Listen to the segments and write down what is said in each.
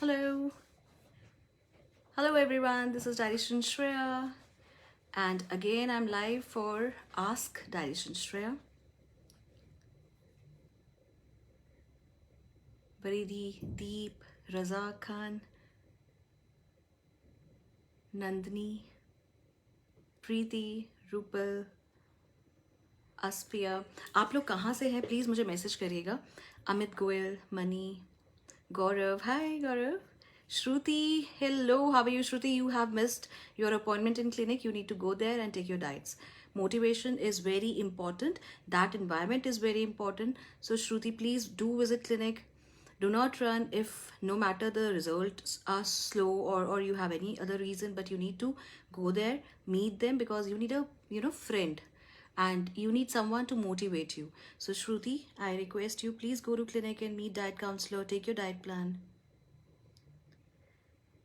Hello. Hello everyone, this is Dietitian Shreya. And again, I'm live for Ask Dietitian Shreya. Baridi, Deep, Raza Khan, Nandini, Preeti, Rupal, Aspia. आप लोग कहाँ से हैं please मुझे message करिएगा. Amit Goyal, money, Gaurav. Hi, Gaurav. Shruti, hello. How are you, Shruti? You have missed your appointment in clinic. You need to go there and take your diets. Motivation is very important. That environment is very important. So, Shruti, please do visit clinic. Do not run if no matter the results are slow or you have any other reason, but you need to go there, meet them because you need a friend and you need someone to motivate you. So Shruti, I request you please go to clinic and meet diet counselor, take your diet plan.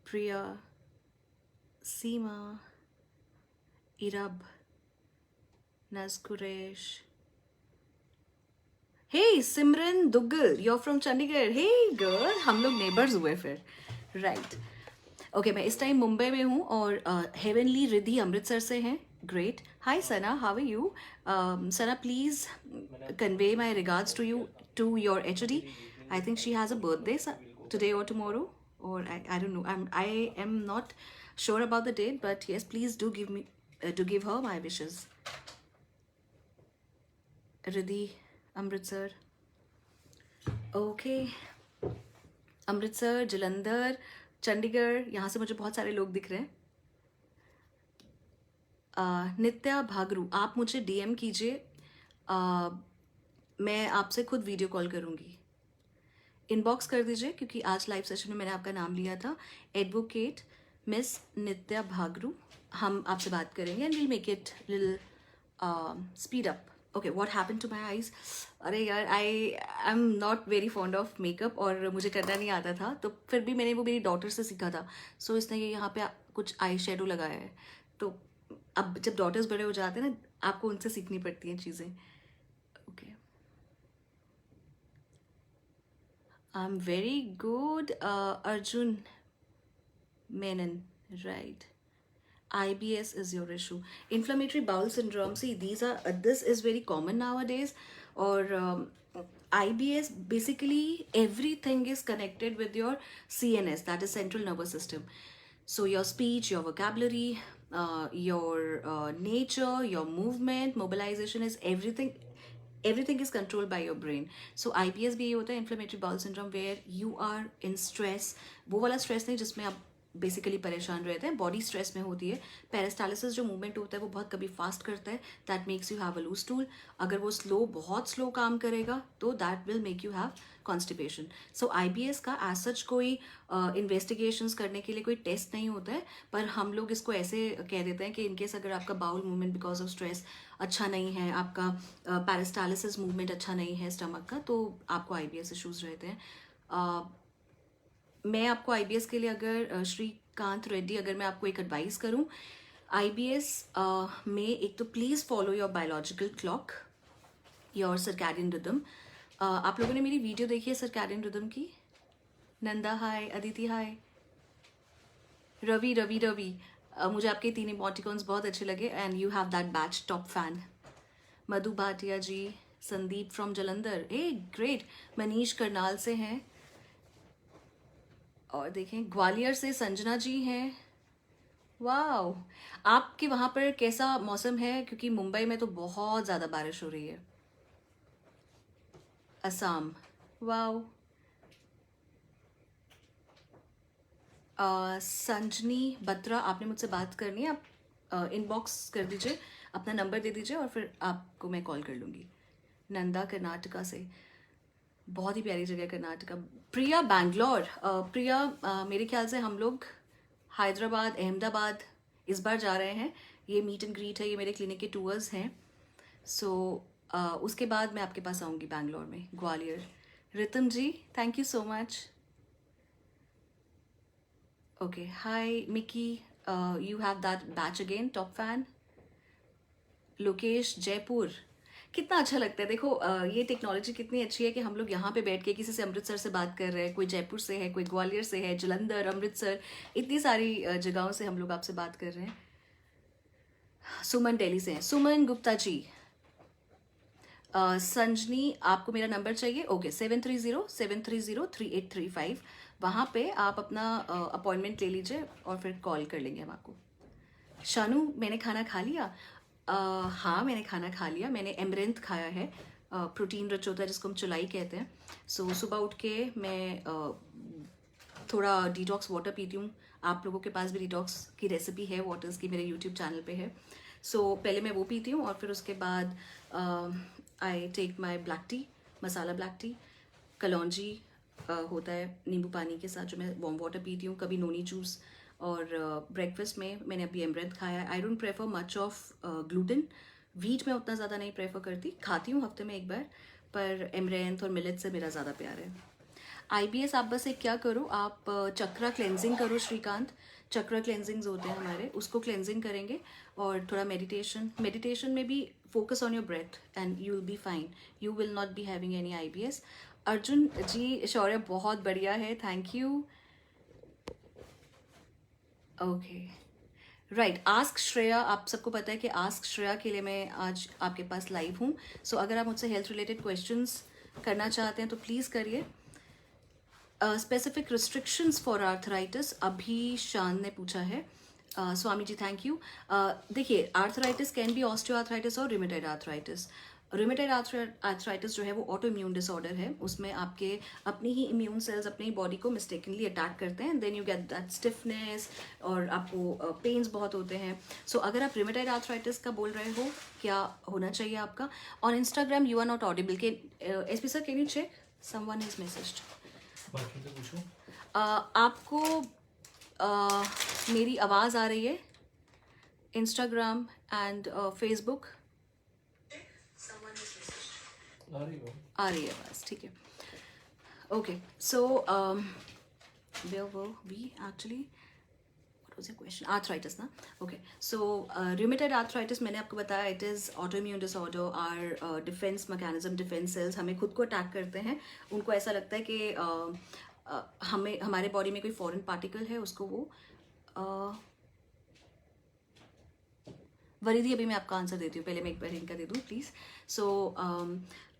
Priya, Seema, Irab, Nazkuresh. Hey Simran Duggal, you're from Chandigarh. Hey girl, हम लोग neighbors हुए फिर. Right. Okay मैं इस time Mumbai में हूँ और heavenly Riddhi Amritsar से हैं. Great. Hi Sana, how are you? Sana please convey my regards to you to your HD. I think she has a birthday today or tomorrow, or I don't know. I am not sure about the date, but yes, please do give her my wishes. Riddhi, Amritsar. Okay. Amritsar, Jalandhar, Chandigarh, यहाँ से मुझे बहुत सारे लोग दिख रहे हैं. नित्या भागरू, आप मुझे डीएम कीजिए, मैं आपसे खुद वीडियो कॉल करूँगी. इनबॉक्स कर दीजिए क्योंकि आज लाइव सेशन में मैंने आपका नाम लिया था. एडवोकेट मिस नित्या भागरू, हम आपसे बात करेंगे and will make it lil speed up. Okay, what happen to my eyes? अरे यार, I am not very fond of makeup और मुझे करना नहीं आता था, तो फिर भी मैंने वो मेरी डॉटर से सीखा था. सो इसने ये यहाँ पे कुछ आई शेडो लगाया है. तो अब जब डॉटर्स बड़े हो जाते हैं ना, आपको उनसे सीखनी पड़ती हैं चीज़ें. Okay, I am very good. Arjun Menon, right. IBS is your issue. Inflammatory bowel syndrome. See, this is very common nowadays. Or IBS, basically everything is connected with your CNS, that is central nervous system. So your speech, your vocabulary, your nature, your movement, mobilization is everything is controlled by your brain. So IBS भी ये होता है, inflammatory bowel syndrome, where you are in stress. वो वाला stress नहीं जिसमें आप basically परेशान रहते हैं, बॉडी स्ट्रेस में होती है. पेरिस्टालिसिस जो मूवमेंट होता है वो बहुत कभी फास्ट करता है, that makes you have a loose stool. अगर वो बहुत स्लो काम करेगा तो that will make you have constipation. So IBS का एज सच कोई इन्वेस्टिगेशंस करने के लिए कोई टेस्ट नहीं होता है, पर हम लोग इसको ऐसे कह देते हैं कि इनकेस अगर आपका bowel movement because of stress अच्छा नहीं है, आपका पेरिस्टालिसिस मूवमेंट अच्छा नहीं है स्टमक का, तो आपको IBS इशूज़ रहते हैं. मैं आपको IBS के लिए अगर श्रीकांत रेड्डी, अगर मैं आपको एक एडवाइस करूं, IBS में एक तो please follow your biological clock, your circadian rhythm. आप लोगों ने मेरी वीडियो देखी है सर्कैडियन रिदम की? नंदा हाय, अदिति हाय, रवि, मुझे आपके 3 इमोटिकॉन्स बहुत अच्छे लगे and you have that badge, top fan. Madhu Bhatia ji, Sandeep from Jalandhar, a great. Manish Karnal से हैं, और देखें ग्वालियर से संजना जी हैं. वाओ, आपके वहाँ पर कैसा मौसम है? क्योंकि मुंबई में तो बहुत ज़्यादा बारिश हो रही है. असम, वाओ. संजनी बत्रा, आपने मुझसे बात करनी है, आप इनबॉक्स कर दीजिए, अपना नंबर दे दीजिए और फिर आपको मैं कॉल कर लूँगी. नंदा कर्नाटका से, बहुत ही प्यारी जगह कर्नाटका. प्रिया बैंगलोर. प्रिया, मेरे ख्याल से हम लोग हैदराबाद, अहमदाबाद इस बार जा रहे हैं. ये मीट एंड ग्रीट है, ये मेरे क्लिनिक के टूर्स हैं. सो उसके बाद मैं आपके पास आऊँगी बैंगलोर में, Gwalior. Ritam ji, thank you so much. Okay, hi Mickey, you have that badge again, top fan. Lokesh, Jaipur. कितना अच्छा लगता है। देखो ये टेक्नोलॉजी कितनी अच्छी है कि हम लोग यहाँ पे बैठ के किसी से अमृतसर से बात कर रहे हैं, कोई जयपुर से है, कोई ग्वालियर से है, जलंधर, अमृतसर, इतनी सारी जगहों से हम लोग आपसे बात कर रहे हैं। सुमन दिल्ली से हैं। सुमन गुप्ता जी, संजनी आपको मेरा नंबर चाहिए? ओके, 7307303835, वहाँ पे आप अपना अपॉइंटमेंट ले लीजिए और फिर कॉल कर लेंगे हम आपको। शानू, मैंने खाना खा लिया? हाँ, मैंने खाना खा लिया। मैंने एमरेंथ खाया है, प्रोटीन रिच होता है जिसको हम चुलाई कहते हैं। सो सुबह उठ के मैं थोड़ा डिटॉक्स वाटर पीती हूँ। आप लोगों के पास भी डिटॉक्स की रेसिपी है वाटर्स की, मेरे यूट्यूब चैनल पे है। सो पहले मैं वो पीती हूँ और फिर उसके बाद I take my black tea, masala black tea, कलौंजी होता है नींबू पानी के साथ, जो मैं वार्म वाटर पीती हूँ, कभी नोनी जूस। और ब्रेकफास्ट में मैंने अभी एमरेंथ खाया है। I don't prefer much of gluten, wheat में उतना ज़्यादा नहीं प्रेफर करती, खाती हूँ हफ्ते में एक बार, पर एमरेंथ और मिलेट से मेरा ज़्यादा प्यार है। IBS आप बस एक क्या करो, आप चक्रा क्लेंजिंग करो श्रीकांत। चक्रा क्लेंजिंग्स होते हैं हमारे, उसको क्लेंजिंग करेंगे और थोड़ा मेडिटेशन में भी focus on your breath and you will be fine, you will not be having any IBS। Arjun ji, Shaurya बहुत बढ़िया है, thank you. Okay, right, ask Shreya, आप सबको पता है कि आस्क श्रेया के लिए मैं आज आपके पास लाइव हूँ। सो अगर आप मुझसे हेल्थ रिलेटेड क्वेश्चंस करना चाहते हैं तो प्लीज़ करिए। स्पेसिफिक रिस्ट्रिक्शंस फॉर आर्थराइटिस, अभी शान ने पूछा है। Swami ji thank you. देखिए, arthritis can be osteo arthritis और रिमेटॉइड आर्थराइटिस। रिमेटॉइड आर्थराइटिस जो है वो ऑटो इम्यून डिसऑर्डर है, उसमें आपके अपनी ही इम्यून सेल्स अपनी बॉडी को मिस्टेकनली अटैक करते हैं, then you get that stiffness और आपको पेन्स बहुत होते हैं। सो अगर आप रिमेटॉइड आर्थराइटिस का बोल रहे हो, क्या होना चाहिए आपका? On Instagram you are not audible, K SP sir can you check, someone is messaged. आपको मेरी आवाज़ आ रही है इंस्टाग्राम एंड फेसबुक? आ रही है आवाज़, ठीक है। Okay, so where were we actually? What was your question? Arthritis ना? Okay, so rheumatoid arthritis मैंने आपको बताया, it is autoimmune disorder, our defense mechanism, defense cells हमें खुद को अटैक करते हैं। उनको ऐसा लगता है कि हमें हमारे बॉडी में कोई फॉरेन पार्टिकल है, उसको वो वरीदी, अभी मैं आपका आंसर देती हूँ, पहले मैं एक बार इनका दे दूँ प्लीज़। सो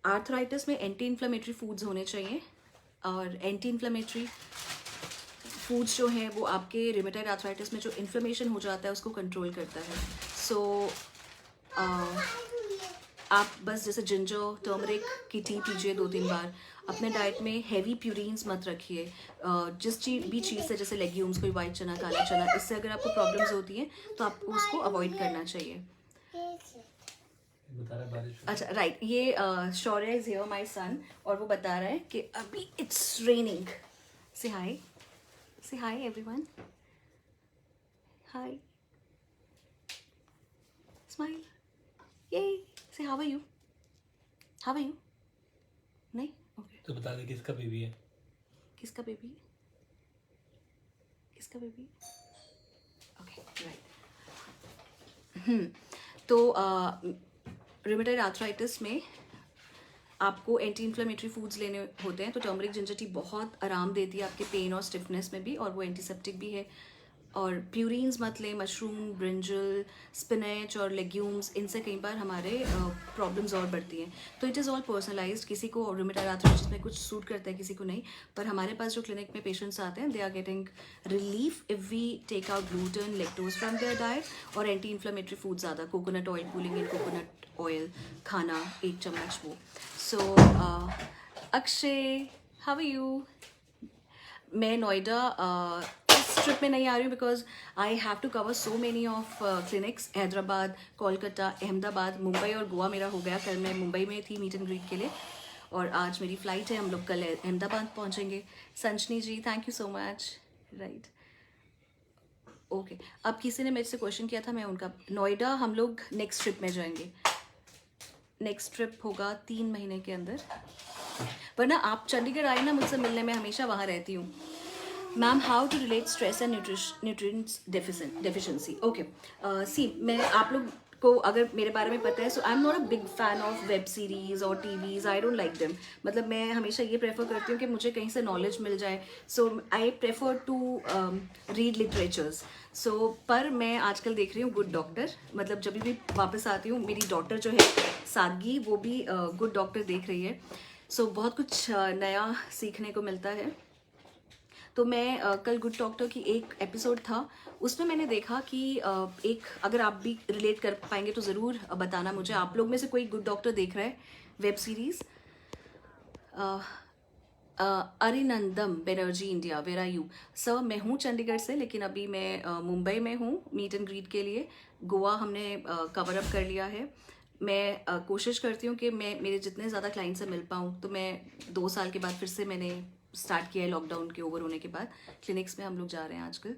आर्थराइटिस में एंटी इन्फ्लेमेटरी फूड्स होने चाहिए, और एंटी इन्फ्लेमेटरी फूड्स जो हैं वो आपके रिमेटॉइड आर्थराइटिस में जो इन्फ्लेमेशन हो जाता है उसको कंट्रोल करता है। सो आप बस जैसे जिंजर टर्मरिक की टी पीजिए 2-3 बार। अपने डाइट में हैवी प्यूरिन्स मत रखिए। जिस भी चीज़ से, जैसे लेग्यूम्स, कोई वाइट चना, काला चना, इससे अगर आपको प्रॉब्लम्स होती हैं तो आपको उसको अवॉइड करना चाहिए। अच्छा, राइट, ये शौर्य इज हियर, माय सन, और वो बता रहा है कि अभी इट्स रेनिंग। से हाय एवरीवन, हाय, स्माइल, ये से हाउ आर यू, नहीं, ओके। तो बता दे किसका बेबी है? किसका बेबी? Okay, right. तो रिमेटॉइड आर्थराइटिस में आपको एंटी इन्फ्लेमेटरी फूड्स लेने होते हैं, तो टर्मरिक जिंजर टी बहुत आराम देती है आपके पेन और स्टिफनेस में भी, और वो एंटीसेप्टिक भी है। और प्यूरिन्स मत लें, मशरूम, ब्रिंजल, स्पिनच और लेग्यूम्स, इनसे कई बार हमारे प्रॉब्लम्स और बढ़ती हैं। तो इट इज़ ऑल पर्सनलाइज्ड, किसी को रिमेटॉइड आर्थराइटिस में कुछ सूट करता है, किसी को नहीं। पर हमारे पास जो क्लिनिक में पेशेंट्स आते हैं, they are getting relief if we take out gluten, lactose from their diet, और एंटी इन्फ्लेमेटरी फूड ज़्यादा, coconut oil, cooling in coconut oil खाना 1 चम्मच वो। So Akshay, how are you? मैं नोएडा इस ट्रिप में नहीं आ रही हूँ because I have to cover so many of clinics. Hyderabad, Kolkata, Ahmedabad, Mumbai और गोवा मेरा हो गया। कल मैं मुंबई में थी मीट एंड ग्रीट के लिए, और आज मेरी फ़्लाइट है, हम लोग कल अहमदाबाद पहुँचेंगे। Sanjani ji thank you so much, right, okay. अब किसी ने मेरे से क्वेश्चन किया था, मैं उनका, नोएडा हम लोग नेक्स्ट ट्रिप में जाएंगे, नेक्स्ट ट्रिप होगा 3 महीने के अंदर। वरना आप चंडीगढ़ आए ना मुझसे मिलने, में हमेशा वहाँ रहती हूँ। Ma'am, how to relate stress and nutrients deficiency? Okay, see, मैं आप लोग को अगर मेरे बारे में पता है, so I am not a big fan of web series और TVs, I don't like them. मतलब मैं हमेशा ये प्रेफर करती हूँ कि मुझे कहीं से नॉलेज मिल जाए, so I prefer to read literatures. So पर मैं आजकल देख रही हूँ गुड डॉक्टर, मतलब जब भी वापस आती हूँ, मेरी डॉटर जो है सादगी, वो भी गुड डॉक्टर देख रही है। सो बहुत कुछ नया सीखने को मिलता है। तो मैं कल गुड डॉक्टर की एक एपिसोड था, उसमें मैंने देखा कि एक, अगर आप भी रिलेट कर पाएंगे तो ज़रूर बताना मुझे, आप लोग में से कोई गुड डॉक्टर देख रहा है web series? Arindam Banerjee India, where are you sir? मैं हूँ चंडीगढ़ से, लेकिन अभी मैं मुंबई में हूँ मीट एंड ग्रीट के लिए। गोवा हमने कवर अप कर लिया है। मैं कोशिश करती हूँ कि मैं मेरे जितने ज़्यादा क्लाइंट से मिल पाऊँ। तो मैं 2 साल के बाद फिर से मैंने स्टार्ट किया है, लॉकडाउन के ओवर होने के बाद क्लिनिक्स में हम लोग जा रहे हैं आजकल।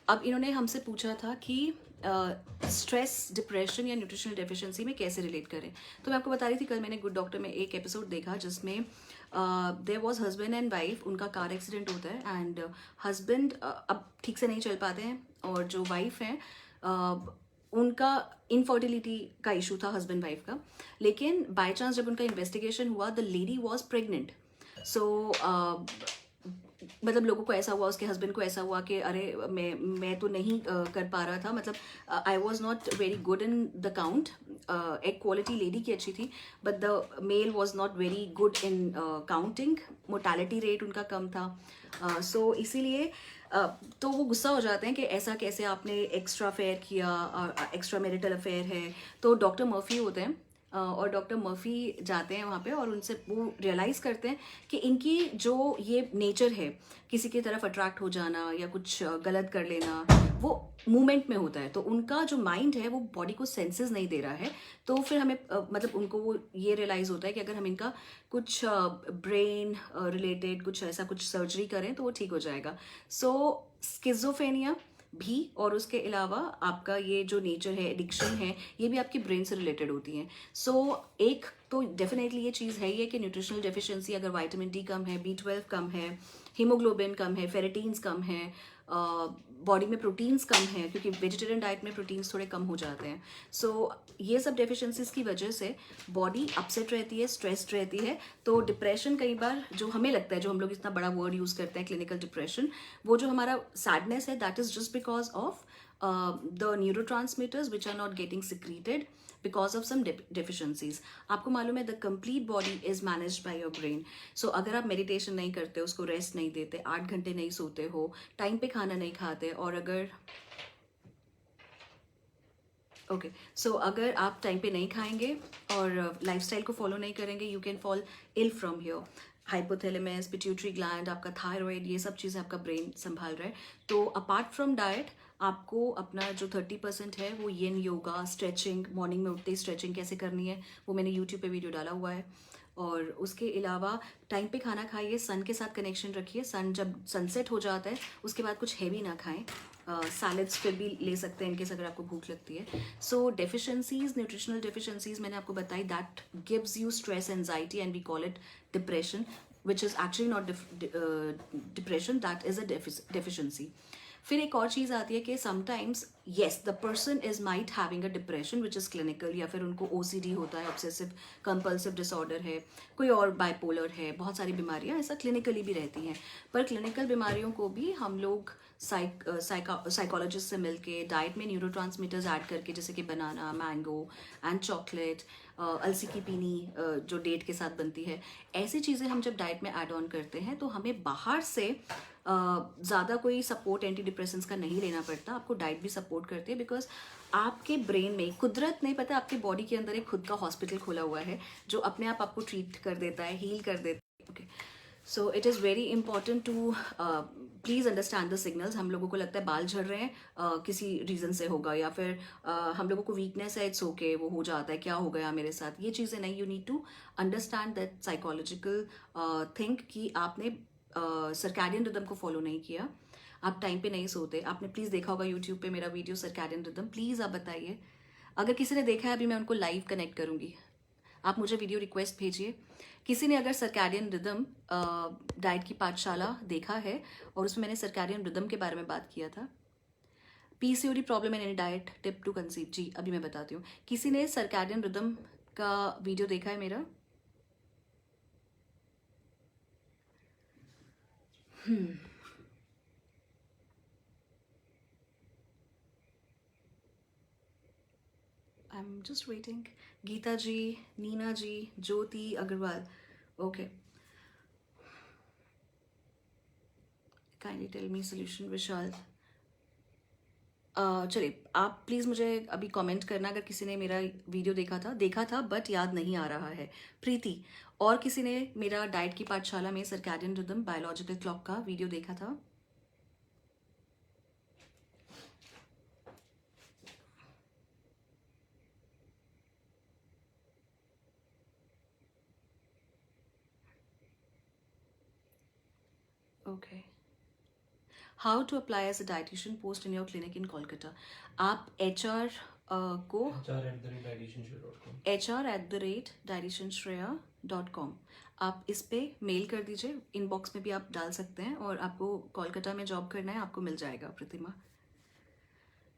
अब इन्होंने हमसे पूछा था कि स्ट्रेस, डिप्रेशन या न्यूट्रिशनल डेफिशिएंसी में कैसे रिलेट करें। तो मैं आपको बता रही थी, कल मैंने गुड डॉक्टर में एक एपिसोड देखा जिसमें there was husband and wife, उनका कार एक्सीडेंट होता है एंड हस्बैंड अब ठीक से नहीं चल पाते हैं, और जो वाइफ है उनका इनफर्टिलिटी का इशू था हस्बैंड वाइफ का। लेकिन बाय चांस जब उनका इन्वेस्टिगेशन हुआ, द लेडी वॉज प्रेग्नेंट। सो मतलब लोगों को ऐसा हुआ, उसके हस्बैंड को ऐसा हुआ कि अरे मैं तो नहीं कर पा रहा था, मतलब I was not very good in the count. एक क्वालिटी लेडी की अच्छी थी, but the male was not very good in counting, mortality rate उनका कम था। सो इसीलिए तो वो गुस्सा हो जाते हैं कि ऐसा कैसे आपने एक्स्ट्रा अफेयर किया, एक्स्ट्रा मैरिटल अफेयर है। तो डॉक्टर मर्फी होते हैं, और डॉक्टर मर्फी जाते हैं वहाँ पे, और उनसे वो रियलाइज़ करते हैं कि इनकी जो ये नेचर है, किसी की तरफ अट्रैक्ट हो जाना या कुछ गलत कर लेना, वो मूवमेंट में होता है। तो उनका जो माइंड है वो बॉडी को सेंसेस नहीं दे रहा है। तो फिर हमें मतलब उनको वो ये रियलाइज़ होता है कि अगर हम इनका कुछ ब्रेन रिलेटेड कुछ ऐसा कुछ सर्जरी करें तो वो ठीक हो जाएगा। सो स्किज़ोफ्रेनिया भी, और उसके अलावा आपका ये जो नेचर है, एडिक्शन है, ये भी आपकी ब्रेन से रिलेटेड होती हैं। सो एक तो डेफिनेटली ये चीज़ है ही है कि न्यूट्रिशनल डेफिशिएंसी, अगर विटामिन डी कम है, B12 कम है, हीमोग्लोबिन कम है, फेरेटीन्स कम है, बॉडी में प्रोटीन्स कम है, क्योंकि वेजिटेरियन डाइट में प्रोटीन्स थोड़े कम हो जाते हैं। सो ये सब डेफिशिएंसीज की वजह से बॉडी अपसेट रहती है, स्ट्रेस्ड रहती है। तो डिप्रेशन कई बार जो हमें लगता है, जो हम लोग इतना बड़ा वर्ड यूज़ करते हैं क्लिनिकल डिप्रेशन, वो जो हमारा सैडनेस है, that is just because of the neurotransmitters which are not getting secreted because of some deficiencies. आपको मालूम है the complete body is managed by your brain. So अगर आप मेडिटेशन नहीं करते, उसको रेस्ट नहीं देते, 8 घंटे नहीं सोते हो, टाइम पे खाना नहीं खाते, और अगर सो अगर आप टाइम पे नहीं खाएंगे और लाइफस्टाइल को फॉलो नहीं करेंगे, you can fall ill from here. Hypothalamus, pituitary gland, आपका थायराइड, ये सब चीज़ें आपका ब्रेन संभाल रहा है। तो अपार्ट फ्रॉम डाइट, आपको अपना जो 30% है वो येन योगा, स्ट्रेचिंग, मॉर्निंग में उठते ही स्ट्रेचिंग कैसे करनी है वो मैंने यूट्यूब पे वीडियो डाला हुआ है। और उसके अलावा टाइम पे खाना खाइए, सन के साथ कनेक्शन रखिए, सन जब सनसेट हो जाता है उसके बाद कुछ हैवी ना खाएं, सैलड्स फिर भी ले सकते हैं इनकेस अगर आपको भूख लगती है। सो डेफिशिएंसीज, न्यूट्रिशनल डेफिशिएंसीज मैंने आपको बताई, that gives you stress, anxiety, and we call it depression, which is actually not depression, that is a deficiency. फिर एक और चीज़ आती है कि sometimes yes the person is might having a depression which is clinical, या फिर उनको OCD होता है, ऑब्सेसिव कंपल्सिव डिसऑर्डर है, कोई और बाइपोलर है, बहुत सारी बीमारियां ऐसा क्लिनिकली भी रहती हैं। पर क्लिनिकल बीमारियों को भी हम लोग साइकोलॉजिस्ट से मिलके डाइट में न्यूरोट्रांसमीटर्स ऐड करके, जैसे कि बनाना, मैंगो एंड चॉकलेट, अलसी की पीनी जो डेट के साथ बनती है, ऐसी चीज़ें हम जब डाइट में ऐड ऑन करते हैं तो हमें बाहर से ज़्यादा कोई सपोर्ट एंटी डिप्रेसेंट्स का नहीं लेना पड़ता। आपको डाइट भी सपोर्ट करती है, बिकॉज आपके ब्रेन में कुदरत नहीं पता, आपके बॉडी के अंदर एक खुद का हॉस्पिटल खोला हुआ है जो अपने आप आपको ट्रीट कर देता है, हील कर देता है। Okay, so it is very important to please understand the signals. हम लोगों को लगता है बाल झड़ रहे हैं, किसी रीज़न से होगा, या फिर हम लोगों को वीकनेस है, इट्स ओके, वो हो जाता है, क्या हो गया मेरे साथ, ये चीज़ें नहीं। You need to understand that psychological think कि आपने सर्कैडियन रिदम को फॉलो नहीं किया, आप टाइम पे नहीं सोते। आपने प्लीज़ देखा होगा यूट्यूब पे मेरा वीडियो सर्कैडियन रिदम, प्लीज़ आप बताइए। अगर किसी ने देखा है अभी मैं उनको लाइव कनेक्ट करूँगी, आप मुझे वीडियो रिक्वेस्ट भेजिए। किसी ने अगर सर्कैडियन रिदम डाइट की पाठशाला देखा है और उसमें मैंने सर्कैडियन रिदम के बारे में बात किया था, PCOD problem and any diet tip to conceive, जी अभी मैं बताती हूँ। किसी ने सर्कैडियन रिदम का वीडियो देखा है मेरा? I am just waiting. Geeta ji, Neena ji, Jyoti Agarwal, okay. Kindly tell me solution. Vishal, चलिए आप प्लीज़ मुझे अभी कमेंट करना अगर किसी ने मेरा वीडियो देखा था बट याद नहीं आ रहा है। प्रीति, और किसी ने मेरा डाइट की पाठशाला में सर्कैडियन रिदम बायोलॉजिकल क्लॉक का वीडियो देखा था? Okay. How to apply as a dietitian post in your clinic in Kolkata. आप HR को HR@dietitianshreya.com आप इस पे मेल कर दीजिए। इनबॉक्स में भी आप डाल सकते हैं, और आपको कोलकाता में जॉब करना है, आपको मिल जाएगा Pratima.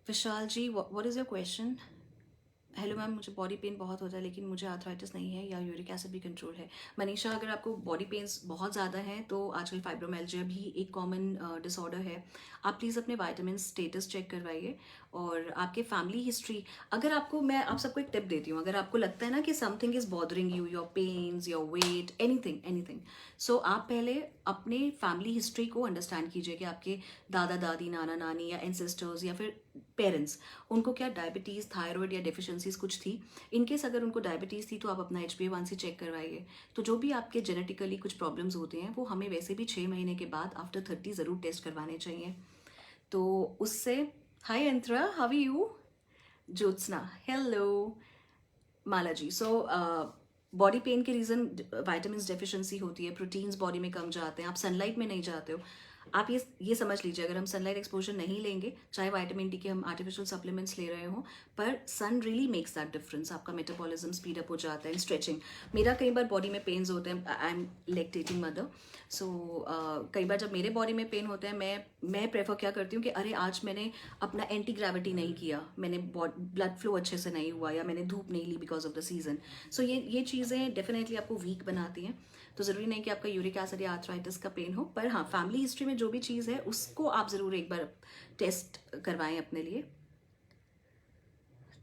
Vishal ji, what is your question? Hello ma'am, मुझे बॉडी पेन बहुत होता है लेकिन मुझे आर्थराइटिस नहीं है या यूरिक एसिड भी कंट्रोल है। मनीषा, अगर आपको बॉडी पेन्स बहुत ज़्यादा हैं तो आजकल फाइब्रोमेल्जिया भी एक कॉमन डिसऑर्डर है। आप प्लीज़ अपने वाइटामिन स्टेटस चेक करवाइए, और आपके फैमिली हिस्ट्री, अगर आपको, मैं आप सबको एक टिप देती हूँ, अगर आपको लगता है ना कि something is bothering you, your pains, your weight, anything anything, so आप पहले अपने फैमिली हिस्ट्री को अंडरस्टैंड कीजिए कि आपके दादा दादी, नाना नानी या एंसेस्टर्स या फिर पेरेंट्स, उनको क्या डायबिटीज़, थायराइड या डेफिशिएंसीज कुछ थी। इनकेस अगर उनको डायबिटीज़ थी तो आप अपना HbA1c चेक करवाइए। तो जो भी आपके जेनेटिकली कुछ प्रॉब्लम्स होते हैं वो हमें वैसे भी 6 महीने के बाद आफ्टर 30 ज़रूर टेस्ट करवाने चाहिए। तो उससे, hi Antara, how are you? Jyotsna, hello. Mala ji, so body pain के रीज़न वाइटामिन डेफिशिएंसी होती है, प्रोटीन्स बॉडी में कम जाते हैं, आप सनलाइट में नहीं जाते हो। आप ये समझ लीजिए, अगर हम सनलाइट एक्सपोजर नहीं लेंगे, चाहे विटामिन डी के हम आर्टिफिशियल सप्लीमेंट्स ले रहे हों, पर सन रियली मेक्स दैट डिफरेंस। आपका मेटाबॉलिज्म स्पीड अप हो जाता है, स्ट्रेचिंग। मेरा कई बार बॉडी में पेन्स होते हैं, आई एम लैक्टेटिंग मदर, सो कई बार जब मेरे बॉडी में पेन होते हैं, मैं प्रेफर क्या करती हूँ कि अरे आज मैंने अपना एंटी ग्रेविटी नहीं किया, मैंने ब्लड फ्लो अच्छे से नहीं हुआ, या मैंने धूप नहीं ली बिकॉज ऑफ द सीजन। सो ये चीज़ें डेफिनेटली आपको वीक बनाती हैं। तो ज़रूरी नहीं कि आपका यूरिक एसिड या आर्थराइटिस का पेन हो, पर हाँ, फैमिली हिस्ट्री में जो भी चीज़ है उसको आप ज़रूर एक बार टेस्ट करवाएं अपने लिए।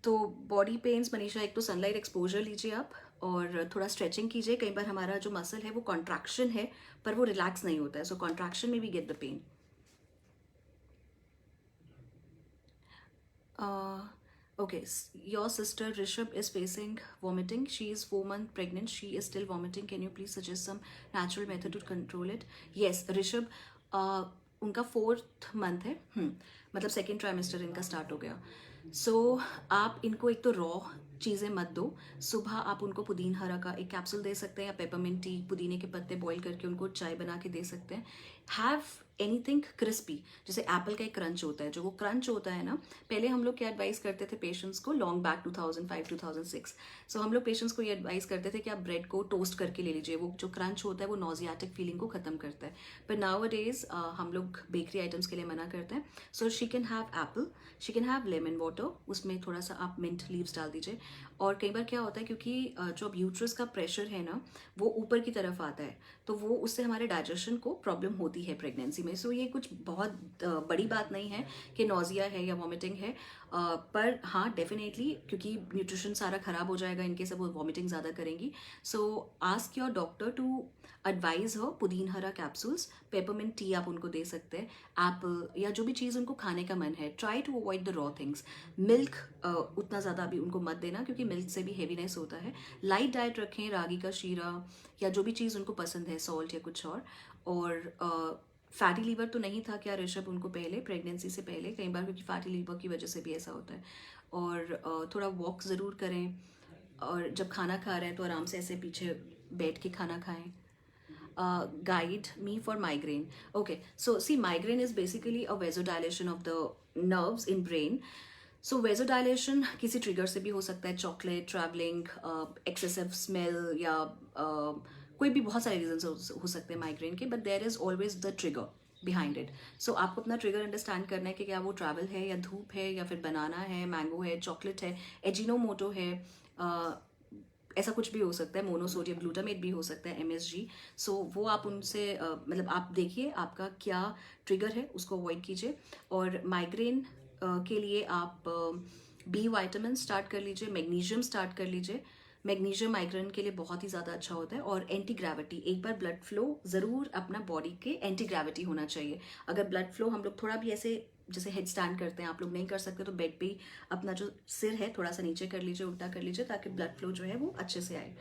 तो बॉडी पेन्स, मनीषा, एक तो सनलाइट एक्सपोजर लीजिए आप, और थोड़ा स्ट्रेचिंग कीजिए। कई बार हमारा जो मसल है वो कॉन्ट्रैक्शन है पर वो रिलैक्स नहीं होता है, सो कॉन्ट्रैक्शन में we get the pain. Okay, your sister Rishabh is facing vomiting. She is 4 months pregnant. She is still vomiting. Can you please suggest some natural method to control it? Yes, Rishabh, उनका 4th month है, मतलब second trimester इनका start हो गया। सो आप इनको एक तो रॉ चीज़ें मत दो। सुबह आप उनको पुदीन हरा का एक कैप्सूल दे सकते हैं, या पेपरमिंट टी, पुदीने के पत्ते बॉईल करके उनको चाय बना के दे सकते हैं। हैव एनीथिंग क्रिस्पी, जैसे एप्पल का एक क्रंच होता है, जो वो क्रंच होता है ना, पहले हम लोग क्या एडवाइस करते थे पेशेंट्स को, लॉन्ग बैक 2005-2006, सो हम लोग पेशेंट्स को ये एडवाइस करते थे कि आप ब्रेड को टोस्ट करके ले लीजिए, वो जो क्रंच होता है वो नॉजियाटिक फीलिंग को खत्म करता है। पर नाउ डेज हम लोग बेकरी आइटम्स के लिए मना करते हैं। So she can have Apple, she can have lemon water, उसमें थोड़ा सा आप मिंट लीव्स डाल दीजिए। और कई बार क्या होता है, क्योंकि जो अब यूट्रस का प्रेशर है ना वो ऊपर की तरफ आता है, तो वो उससे हमारे डाइजेशन को प्रॉब्लम होती है प्रेगनेंसी में। सो ये कुछ बहुत बड़ी बात नहीं है कि नोजिया है या वॉमिटिंग है, पर हाँ डेफिनेटली, क्योंकि न्यूट्रिशन सारा खराब हो जाएगा इनके, सब वो वॉमिटिंग ज़्यादा करेंगी। So ask your doctor to advise हो पुदीन हरा कैप्सूल्स, पेपरमिंट टी आप उनको दे सकते हैं, एप्पल या जो भी चीज़ उनको खाने का मन है। Try to avoid the raw things. Milk उतना ज़्यादा अभी उनको मत देना, क्योंकि मिल्क से भी हेवीनेस होता है। लाइट डाइट रखें, रागी का शीरा या जो भी चीज़ उनको पसंद है, सॉल्ट या कुछ और फैटी लीवर तो नहीं था क्या ऋषभ उनको पहले, प्रेगनेंसी से पहले? कई बार क्योंकि फैटी लीवर की वजह से भी ऐसा होता है। और थोड़ा वॉक ज़रूर करें, और जब खाना खा रहे हैं तो आराम से ऐसे पीछे बैठ के खाना खाएं। Guide me for migraine. Okay, so see, migraine is basically a vasodilation of the nerves in brain. So vasodilation किसी ट्रिगर से भी हो सकता है, चॉकलेट, ट्रैवलिंग, एक्सेसिव स्मेल, या कोई भी बहुत सारे रीजन हो सकते हैं माइग्रेन के, but there is always the trigger. Behind it. So आपको अपना ट्रिगर अंडरस्टैंड करना है कि क्या वो ट्रैवल है या धूप है या फिर बनाना है, मैंगो है, चॉकलेट है, एजिनोमोटो है, ऐसा कुछ भी हो सकता है, मोनोसोडियम ग्लूटामेट भी हो सकता है, एमएसजी. सो वो आप उनसे मतलब आप देखिए आपका क्या ट्रिगर है, उसको अवॉइड कीजिए. और माइग्रेन के लिए आप बी वाइटामिन स्टार्ट कर लीजिए, मैग्नीशियम स्टार्ट कर लीजिए. मैग्नीशियम माइग्रेन के लिए बहुत ही ज़्यादा अच्छा होता है. और एंटी ग्रेविटी, एक बार ब्लड फ्लो ज़रूर अपना बॉडी के एंटी ग्रेविटी होना चाहिए. अगर ब्लड फ्लो हम लोग थोड़ा भी ऐसे जैसे हेड स्टैंड करते हैं, आप लोग नहीं कर सकते तो बेड पे ही अपना जो सिर है थोड़ा सा नीचे कर लीजिए, उल्टा कर लीजिए, ताकि ब्लड फ्लो जो है वो अच्छे से आए.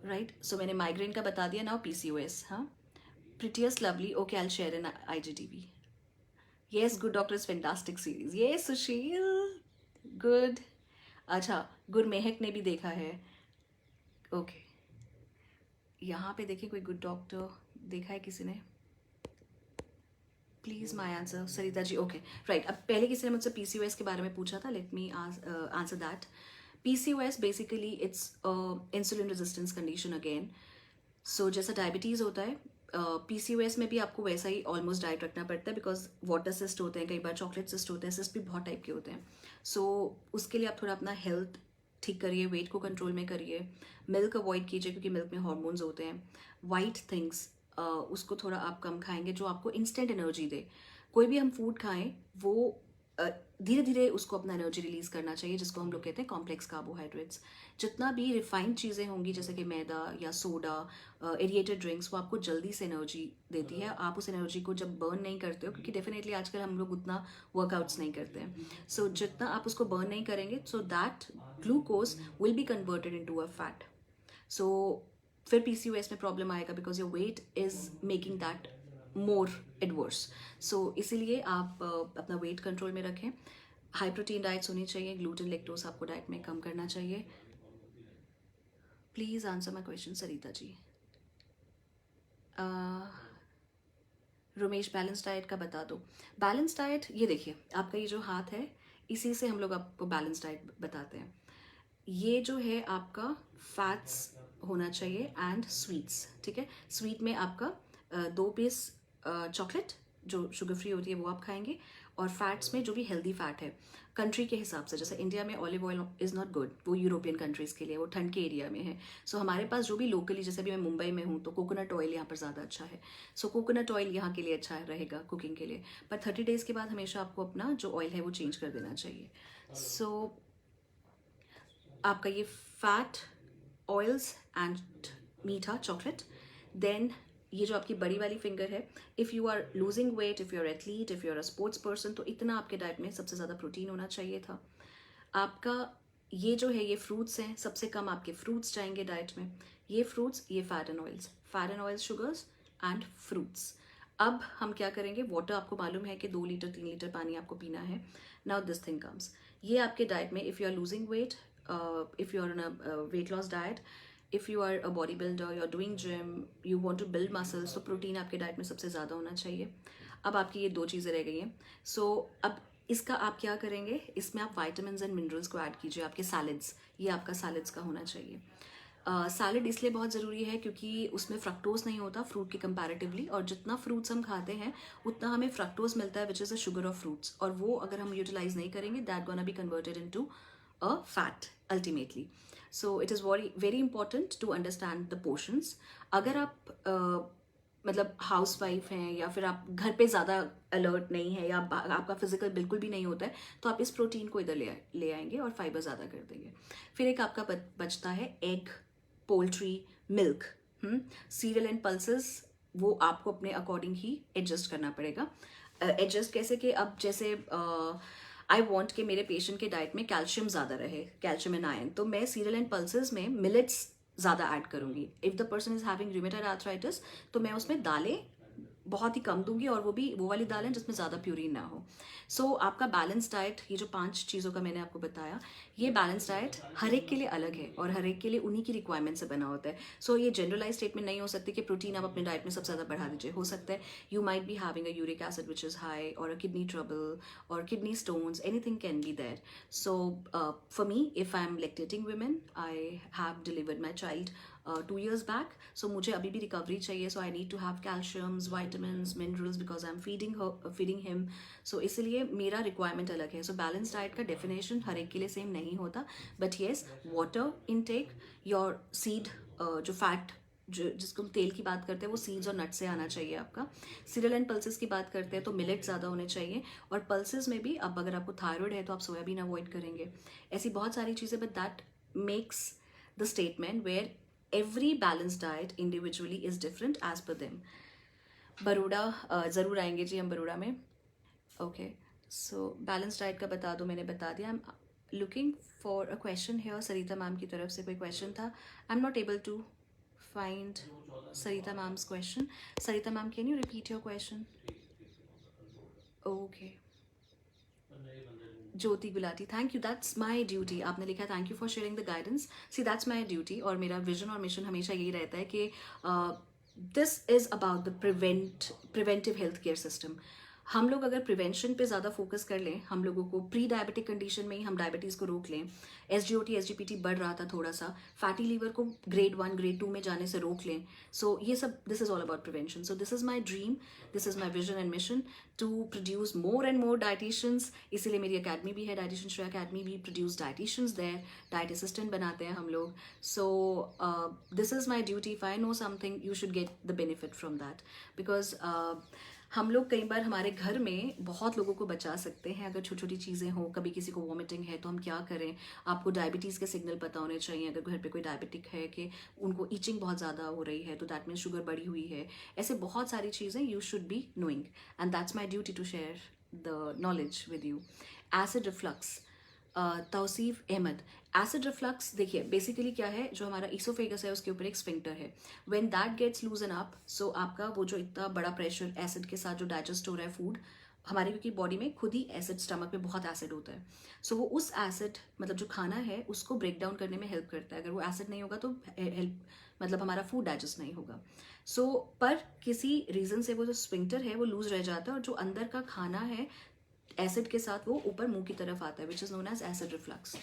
राइट. सो मैंने माइग्रेन का बता दिया. Now PCOS. हाँ, prettiest lovely. Okay, I share in IGTV. Yes, Good Doctor is fantastic series. Yes, Sushil. Good. अच्छा, गुड मेहक ने भी देखा है. ओके, यहाँ पे देखिए कोई गुड डॉक्टर देखा है किसी ने? Please my answer. Sarita ji. Okay, right. अब पहले किसी ने मुझसे पीसीओएस के बारे में पूछा था. Let me answer that. PCOS basically it's insulin resistance condition again. So जैसा डायबिटीज़ होता है, पीसीओएस में भी आपको वैसा ही ऑलमोस्ट डाइट रखना पड़ता है, बिकॉज वाटर सिस्ट होते हैं, कई बार चॉकलेट सिस्ट होते हैं, सिस्ट भी बहुत टाइप के होते हैं. सो उसके लिए आप थोड़ा अपना हेल्थ ठीक करिए, वेट को कंट्रोल में करिए, मिल्क अवॉइड कीजिए क्योंकि मिल्क में हॉर्मोन्स होते हैं. वाइट थिंग्स उसको थोड़ा आप कम खाएंगे जो आपको इंस्टेंट एनर्जी दे. कोई भी हम फूड खाएं वो धीरे धीरे उसको अपना एनर्जी रिलीज करना चाहिए, जिसको हम लोग कहते हैं कॉम्प्लेक्स कार्बोहाइड्रेट्स. जितना भी रिफाइंड चीज़ें होंगी जैसे कि मैदा या सोडा, एरिएटेड ड्रिंक्स, वो आपको जल्दी से एनर्जी देती है. आप उस एनर्जी को जब बर्न नहीं करते हो, क्योंकि डेफिनेटली आजकल हम लोग उतना वर्कआउट्स नहीं करते हैं, सो जितना आप उसको बर्न नहीं करेंगे, so that glucose will be converted into a fat. So फिर पीसीओएस में प्रॉब्लम आएगा because your weight is making that more adverse. So इसीलिए आप अपना वेट कंट्रोल में रखें. हाई प्रोटीन डाइट्स होनी चाहिए. ग्लूटेन लेक्टोस आपको डाइट में कम करना चाहिए. Please answer my question Sarita ji. Romesh, balance diet का बता दो. बैलेंस डाइट, ये देखिए आपका ये जो हाथ है, इसी से हम लोग आपको बैलेंस डाइट बताते हैं. ये जो है आपका फैट्स होना चाहिए एंड स्वीट्स. ठीक है, स्वीट में आपका 2 पीस चॉकलेट जो शुगर फ्री होती है वो आप खाएंगे. और फैट्स में जो भी हेल्दी फैट है कंट्री के हिसाब से, जैसे इंडिया में olive oil is not good, वो यूरोपियन कंट्रीज़ के लिए, वो ठंड के एरिया में है. सो हमारे पास जो भी लोकली, जैसे भी मैं मुंबई में हूँ तो कोकोनट ऑयल यहाँ पर ज़्यादा अच्छा है. सो कोकोनट ऑयल यहाँ के लिए अच्छा रहेगा कुकिंग के लिए. पर 30 डेज़ के बाद हमेशा आपको अपना जो ऑयल है वो चेंज कर देना चाहिए. सो आपका ये फैट, ऑयल्स एंड मीठा चॉकलेट. देन ये जो आपकी बड़ी वाली फिंगर है, if you are losing weight, if you are athlete, if you are a sports person, तो इतना आपके डाइट में सबसे ज़्यादा प्रोटीन होना चाहिए था. आपका ये जो है ये फ्रूट्स हैं, सबसे कम आपके फ्रूट्स जाएंगे डाइट में. ये फ्रूट्स, ये fat and oils, sugars and fruits. अब हम क्या करेंगे, वाटर आपको मालूम है कि 2 लीटर 3 लीटर पानी आपको पीना है. नाउ दिस थिंग कम्स, ये आपके डाइट में if you are losing weight, if you are on a weight loss diet, if you are a body builder, you are doing gym, you want to build muscles, तो protein आपके diet में सबसे ज़्यादा होना चाहिए. अब आपकी ये 2 चीज़ें रह गई हैं. सो अब इसका आप क्या करेंगे, इसमें आप वाइटामिन एंड मिनरल्स को ऐड कीजिए. आपके सैलड्स, ये आपका सैलड्स का होना चाहिए. सैलड इसलिए बहुत ज़रूरी है क्योंकि उसमें फ्रक्टोज नहीं होता फ्रूट के कंपैरेटिवली, और जितना फ्रूट्स हम खाते हैं उतना हमें फ्रक्टोज मिलता है, which is a sugar of fruits, और वो अगर हम यूटिलाइज नहीं करेंगे, that gonna be converted into a fat ultimately. So it is very very important to understand the portions. अगर आप मतलब हाउस वाइफ हैं या फिर आप घर पे ज़्यादा अलर्ट नहीं है, या आपका फिजिकल बिल्कुल भी नहीं होता है, तो आप इस प्रोटीन को इधर ले आएंगे और फाइबर ज़्यादा कर देंगे. फिर एक आपका बचता है egg, poultry, milk. Serial and pulses वो आपको अपने अकॉर्डिंग ही एडजस्ट करना पड़ेगा. एडजस्ट कैसे कि अब जैसे आई वॉन्ट कि मेरे पेशेंट के डाइट में कैल्शियम ज़्यादा रहे, कैल्शियम एंड आयरन, तो मैं सीरियल एंड पल्सेस में मिलेट्स ज़्यादा ऐड करूँगी. If the person is having rheumatoid arthritis, तो मैं उसमें दालें बहुत ही कम दूंगी, और वो भी वो वाली दालें जिसमें ज़्यादा प्यूरिन ना हो. सो आपका बैलेंस डाइट, ये जो 5 चीज़ों का मैंने आपको बताया, ये बैलेंस डाइट हर एक के लिए अलग है और हर एक के लिए उन्हीं की रिक्वायरमेंट से बना होता है. सो ये जनरलाइज स्टेटमेंट नहीं हो सकती कि प्रोटीन आप अपने डाइट में सबसे ज़्यादा बढ़ा दीजिए. हो सकता है you might be having a uric acid which is high, और अ किडनी ट्रबल, और kidney stones, anything can be there. So for me, if I am lactating women, I have delivered my child 2 years back. So मुझे अभी भी recovery चाहिए. So I need to have calciums, vitamins, minerals because I am feeding him. So इसलिए मेरा requirement अलग है. So balance diet का definition हर एक के लिए सेम नहीं होता. But yes, water intake, your seed, जो फैट, जो जिसको हम तेल की बात करते हैं, वो सीड्स और नट से आना चाहिए आपका. सीरियल एंड पल्सेस की बात करते हैं तो मिलेट ज़्यादा होने चाहिए. और पल्सेस में भी अब अगर आपको थायराइड है तो आप सोयाबीन अवॉइड करेंगे. ऐसी बहुत सारी चीज़ें, but that makes the statement where every balance diet individually is different as per them. Baroda ज़रूर आएंगे जी हम बरोड़ा में. ओके, सो बैलेंस डाइट का बता दो, मैंने बता दिया. I am looking for a question है. सरिता मैम की तरफ से कोई क्वेश्चन था. I am not able to find Sarita ma'am's question. Sarita ma'am, can you repeat your question? Okay. Jyoti Gulati, thank you. That's my duty. आपने लिखा thank you for sharing the guidance. See, that's my duty. और मेरा vision और mission हमेशा यही रहता है कि this is about the preventive healthcare system. हम लोग अगर प्रिवेंशन पे ज़्यादा फोकस कर लें, हम लोगों को प्री डायबिटिक कंडीशन में ही हम डायबिटीज़ को रोक लें. SGOT SGPT बढ़ रहा था थोड़ा सा, फैटी लीवर को ग्रेड 1 ग्रेड 2 में जाने से रोक लें. सो ये सब, this is all about prevention. So this is my dream, this is my vision and mission to produce more and more dietitians. इसीलिए मेरी अकेडमी भी है, dietitian Shreya academy. We produce dietitians there, diet assistant बनाते हैं हम लोग. So this is my duty. If I know something, you should get the benefit from that. Because हम लोग कई बार हमारे घर में बहुत लोगों को बचा सकते हैं अगर छोटी छोटी चीज़ें हों. कभी किसी को वॉमिटिंग है तो हम क्या करें. आपको डायबिटीज़ के सिग्नल पता होने चाहिए. अगर घर पे कोई डायबिटिक है कि उनको ईचिंग बहुत ज़्यादा हो रही है तो दैट मीन्स शुगर बढ़ी हुई है. ऐसे बहुत सारी चीज़ें you should be knowing, and that's my duty to share the knowledge with you. Acid reflux, Tausif Ahmed. Acid reflux देखिए बेसिकली क्या है, जो हमारा ईसोफेगस है उसके ऊपर एक स्फिंक्टर है. When that gets loosen up, so आपका वो जो इतना बड़ा प्रेशर एसिड के साथ जो डाइजेस्ट हो रहा है फूड हमारे, क्योंकि बॉडी में खुद ही एसिड, स्टमक में बहुत एसिड होता है. सो वो उस एसिड, मतलब जो खाना है उसको ब्रेक डाउन करने में हेल्प करता है. अगर वो एसिड नहीं होगा तो हेल्प, मतलब हमारा फूड डाइजेस्ट नहीं होगा. सो पर किसी रीज़न से वो जो स्फिंक्टर है वो लूज रह जाता है और जो अंदर का खाना है एसिड के साथ वो ऊपर मुंह की तरफ आता है, which is known as acid reflux.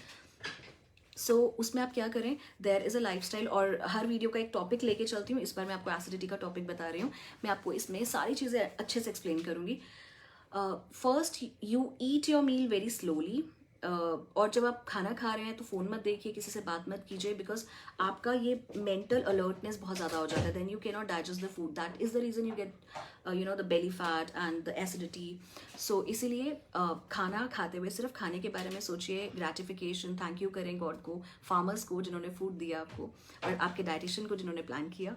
So उसमें आप क्या करें, देयर इज़ अ लाइफस्टाइल. और हर वीडियो का एक टॉपिक लेके चलती हूँ. इस बार मैं आपको एसिडिटी का टॉपिक बता रही हूँ. मैं आपको इसमें सारी चीज़ें अच्छे से एक्सप्लेन करूँगी. First, you eat your meal very slowly. और जब आप खाना खा रहे हैं तो फ़ोन मत देखिए, किसी से बात मत कीजिए, बिकॉज आपका ये मेंटल अलर्टनेस बहुत ज़्यादा हो जाता है. Then you can not digest the food. That is the reason you get the belly fat and the acidity. So इसीलिए खाना खाते हुए सिर्फ खाने के बारे में सोचिए. ग्रेटिफिकेशन, थैंक यू करें गॉड को, फार्मर्स को जिन्होंने फूड दिया आपको, और आपके डाइटिशियन को जिन्होंने प्लान किया.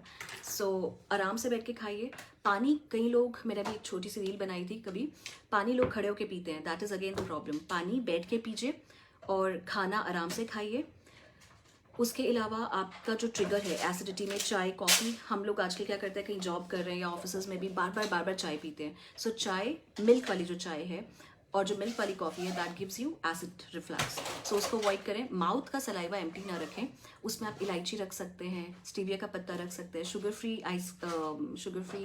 सो आराम से बैठ के खाइए. पानी, कई लोग, मैंने अभी एक छोटी सी रील बनाई थी, कभी पानी लोग खड़े होके पीते हैं. That is again the problem. पानी बैठ के पीजिए और खाना आराम से खाइए. उसके अलावा आपका जो ट्रिगर है एसिडिटी में, चाय, कॉफ़ी, हम लोग आजकल क्या करते हैं, कहीं जॉब कर रहे हैं या ऑफिस में भी बार बार चाय पीते हैं. सो चाय, मिल्क वाली जो चाय है और जो मिल्क वाली कॉफ़ी है, that gives you acid reflux. So उसको अवॉइड करें. माउथ का सलाइवा एम्प्टी ना रखें. उसमें आप इलायची रख सकते हैं, स्टीविया का पत्ता रख सकते हैं, शुगर फ्री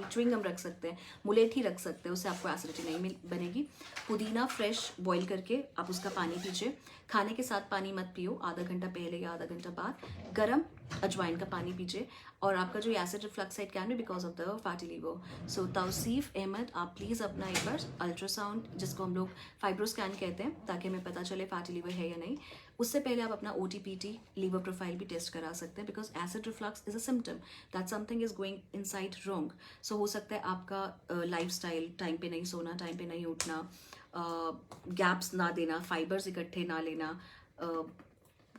च्युइंगम रख सकते हैं, मुलेठी रख सकते हैं. उससे आपको एसिडिटी नहीं बनेगी. पुदीना फ्रेश बॉईल करके आप उसका पानी पीजिए. खाने के साथ पानी मत पियो, आधा घंटा पहले या आधा घंटा बाद. गरम अजवाइन का पानी पीजिए. और आपका जो एसिड रिफ्लक्स है, it can be because of the fatty liver. So Tauseef Ahmed, आप प्लीज़ अपना एक बार अल्ट्रासाउंड, जिसको हम लोग फाइब्रोस्कैन कहते हैं, ताकि हमें पता चले फैटी लीवर है या नहीं. उससे पहले आप अपना OTPT लीवर प्रोफाइल भी टेस्ट करा सकते हैं, because acid reflux is a symptom that something is going inside wrong. So हो सकता है आपका लाइफस्टाइल, टाइम पे नहीं सोना, टाइम पे नहीं उठना, गैप्स ना देना, फाइबर्स इकट्ठे ना लेना,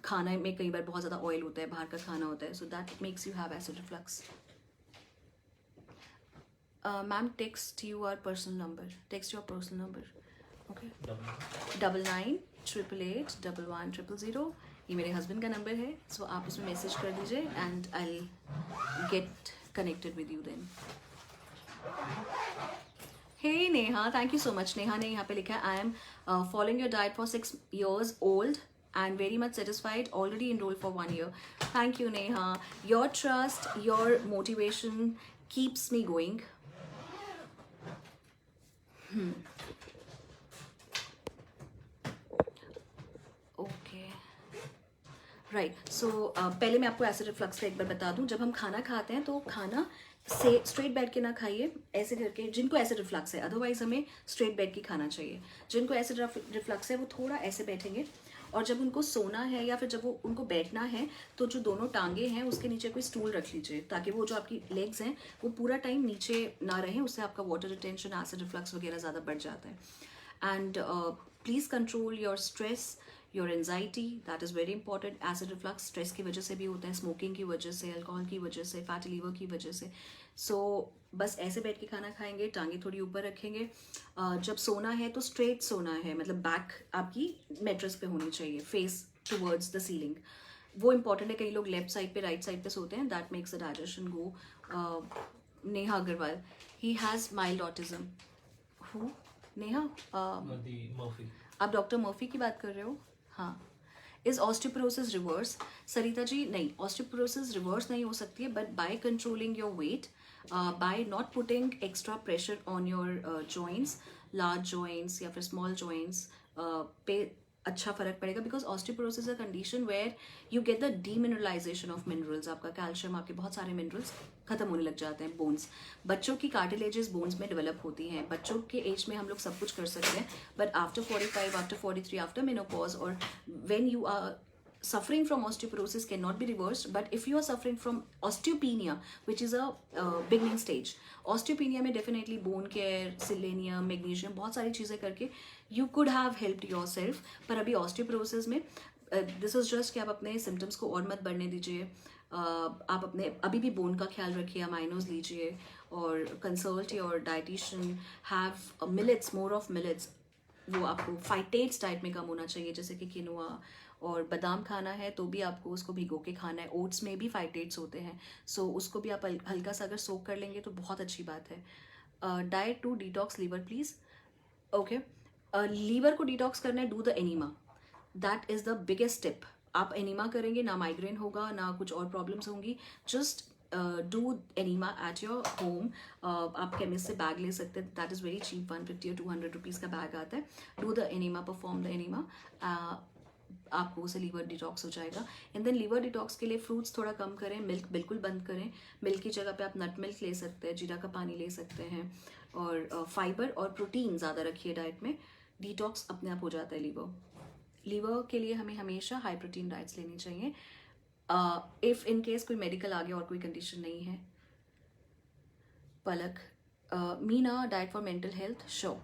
खाने में कई बार बहुत ज़्यादा ऑयल होता है, बाहर का खाना होता है. So that makes you have acid reflux. Ma'am, text your personal number. Okay, 9998881100. ये मेरे हस्बैंड का नंबर है. सो आप इसमें मैसेज कर दीजिए and I get connected with you then. Hey Neha, thank you so much. Neha ने यहाँ पे लिखा है, I am following your diet for 6 years old and very much satisfied, already enrolled for 1 year. Thank you, Neha. Your trust, your motivation keeps me going. Okay. Right, so पहले मैं आपको acid reflux का एक बार बता दूं। जब हम खाना खाते हैं तो खाना से स्ट्रेट बैठ के ना खाइए, ऐसे करके, जिनको एसिड रिफ्लक्स है, अदरवाइज हमें स्ट्रेट बैठ के खाना चाहिए। जिनको एसिड रिफ्लक्स है वो थोड़ा ऐसे बैठेंगे, और जब उनको सोना है या फिर जब वो उनको बैठना है तो जो दोनों टांगे हैं उसके नीचे कोई स्टूल रख लीजिए, ताकि वो जो आपकी लेग्स हैं वो पूरा टाइम नीचे ना रहें, उससे आपका वाटर रिटेंशन, एसिड रिफ्लक्स वगैरह ज़्यादा बढ़ जाता है। And please control your stress, your anxiety, that is very important. Acid reflux stress की वजह से भी होता है, स्मोकिंग की वजह से, अल्कोहल की वजह से, फैटी लीवर की वजह से। सो बस ऐसे बैठ के खाना खाएंगे, टांगे थोड़ी ऊपर रखेंगे। जब सोना है तो स्ट्रेट सोना है, मतलब बैक आपकी मेट्रेस पे होनी चाहिए, फेस टूवर्ड्स द सीलिंग। वो इंपॉर्टेंट है। कई लोग लेफ्ट साइड पे, राइट साइड पे सोते हैं, that makes the digestion go. Neha Agarwal, he has mild autism. Huh? Neha, Murphy. आप डॉक्टर मर्फी की बात कर रहे हो? हाँ। Is osteoporosis reverse? Sarita ji नहीं, ऑस्टियोपोरोसिस रिवर्स नहीं हो सकती है, but by controlling your weight, by not putting extra pressure on your joints, large joints या फिर स्मॉल जॉइंट्स पे अच्छा फर्क पड़ेगा। Because osteoporosis a condition where you get the demineralization of minerals, आपका कैल्शियम, आपके बहुत सारे मिनरल्स खत्म होने लग जाते हैं। बोन्स, बच्चों की कार्टिलेजेस बोन्स में डेवलप होती हैं, बच्चों के एज में हम लोग सब कुछ कर सकते हैं, but after 45, after 43, after menopause, और when you are suffering from osteoporosis cannot be reversed. But if you are suffering from osteopenia, which is a beginning stage, osteopenia में definitely bone care, selenium, magnesium, बहुत सारी चीज़ें करके you could have helped yourself। पर अभी osteoporosis में this is just कि आप अपने सिम्टम्स को और मत बढ़ने दीजिए। आप अपने अभी भी बोन का ख्याल रखिए, अमाइनोज लीजिए, और consult your dietitian, have millets, more of millets. वो आपको फाइटेट्स डाइट में कम होना चाहिए, जैसे कि किनुआ, और बादाम खाना है तो भी आपको उसको भिगो के खाना है। ओट्स में भी फाइटेट्स होते हैं, सो उसको भी आप हल्का सा अगर सोक कर लेंगे तो बहुत अच्छी बात है। Diet to detox liver please. Okay, liver को डिटॉक्स करना है, do the enema, that is the biggest tip. आप एनीमा करेंगे ना माइग्रेन होगा ना कुछ और प्रॉब्लम्स होंगी। Just do enema at your home. आप केमिस्ट से बैग ले सकते हैं, दैट इज़ वेरी चीप, 150 और 200 रुपीज़ का बैग आता है। Do the enema, perform the enema, आपको उसे लीवर डिटॉक्स हो जाएगा। एंड देन लीवर डिटॉक्स के लिए फ्रूट्स थोड़ा कम करें, मिल्क बिल्कुल बंद करें। मिल्क की जगह पे आप नट मिल्क ले सकते हैं, जीरा का पानी ले सकते हैं, और फाइबर और प्रोटीन ज़्यादा रखिए डाइट में। डिटॉक्स अपने आप हो जाता है लीवर। लीवर के लिए हमें हमेशा हाई प्रोटीन डाइट्स लेनी चाहिए। इफ़ इन केस कोई मेडिकल आ गया और कोई कंडीशन नहीं है। Palak, Meena, diet for mental health show.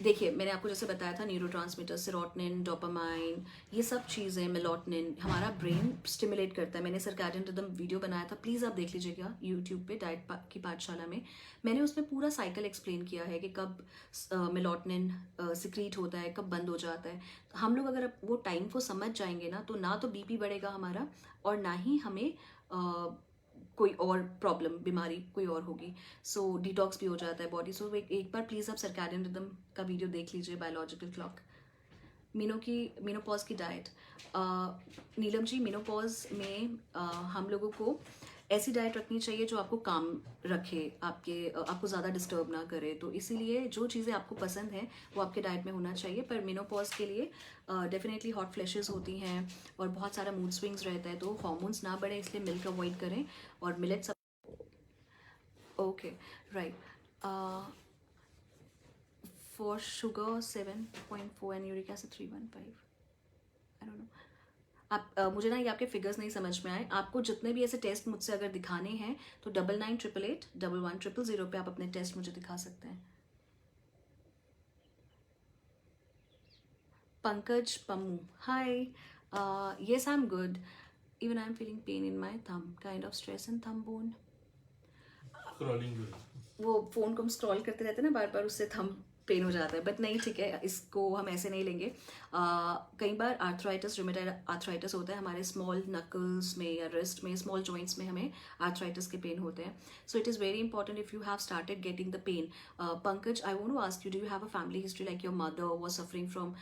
देखिए, मैंने आपको जैसे बताया था, न्यूरोट्रांसमीटर, सेरोटोनिन, डोपामाइन, ये सब चीज़ें, मेलाटोनिन, हमारा ब्रेन स्टिमुलेट करता है। मैंने सर्कैडियन रिदम वीडियो बनाया था, प्लीज़ आप देख लीजिएगा यूट्यूब पे, डाइट की पाठशाला में। मैंने उसमें पूरा साइकिल एक्सप्लेन किया है कि कब मेलाटोनिन सिक्रीट होता है, कब बंद हो जाता है। हम लोग अगर वो टाइम को समझ जाएंगे ना तो बीपी बढ़ेगा हमारा, और ना ही हमें कोई और प्रॉब्लम, बीमारी कोई और होगी। सो डिटॉक्स भी हो जाता है बॉडी। सो एक बार प्लीज़ आप सर्कैडियन रिदम का वीडियो देख लीजिए, बायोलॉजिकल क्लॉक। मीनोपॉज की डाइट, नीलम जी, मीनोपॉज में हम लोगों को ऐसी डाइट रखनी चाहिए जो आपको काम रखे, आपको ज़्यादा डिस्टर्ब ना करे। तो इसीलिए जो चीज़ें आपको पसंद हैं वो आपके डाइट में होना चाहिए। पर मीनोपॉज के लिए डेफिनेटली हॉट फ्लैशेस होती हैं और बहुत सारा मूड स्विंग्स रहता है, तो हॉर्मोन्स ना बढ़े, इसलिए मिल्क अवॉइड करें और millets. Okay, right. For sugar 7.4 and uric acid 315, I don't know. आप मुझे ना ये आपके फिगर्स नहीं समझ में आए। आपको जितने भी ऐसे टेस्ट मुझसे अगर दिखाने हैं तो 9988811000 पे आप अपने टेस्ट मुझे दिखा सकते हैं। Pankaj Pammu, hi, yes I am good, even I am feeling pain in my thumb, kind of stress in थम बोन। स्क्रॉलिंग। वो फोन को हम स्क्रॉल करते रहते हैं ना बार बार, उससे थंब पेन हो जाता है। बट नहीं, ठीक है, इसको हम ऐसे नहीं लेंगे। कई बार आर्थराइटिस, रूमेटॉइड आर्थराइटिस होता है हमारे स्मॉल नकल्स में या रिस्ट में, स्मॉल जॉइंट्स में हमें आर्थराइटिस के पेन होते हैं। So it is very important if you have started getting the pain. Pankaj, I want to ask you, do you have a family history, like your mother was suffering from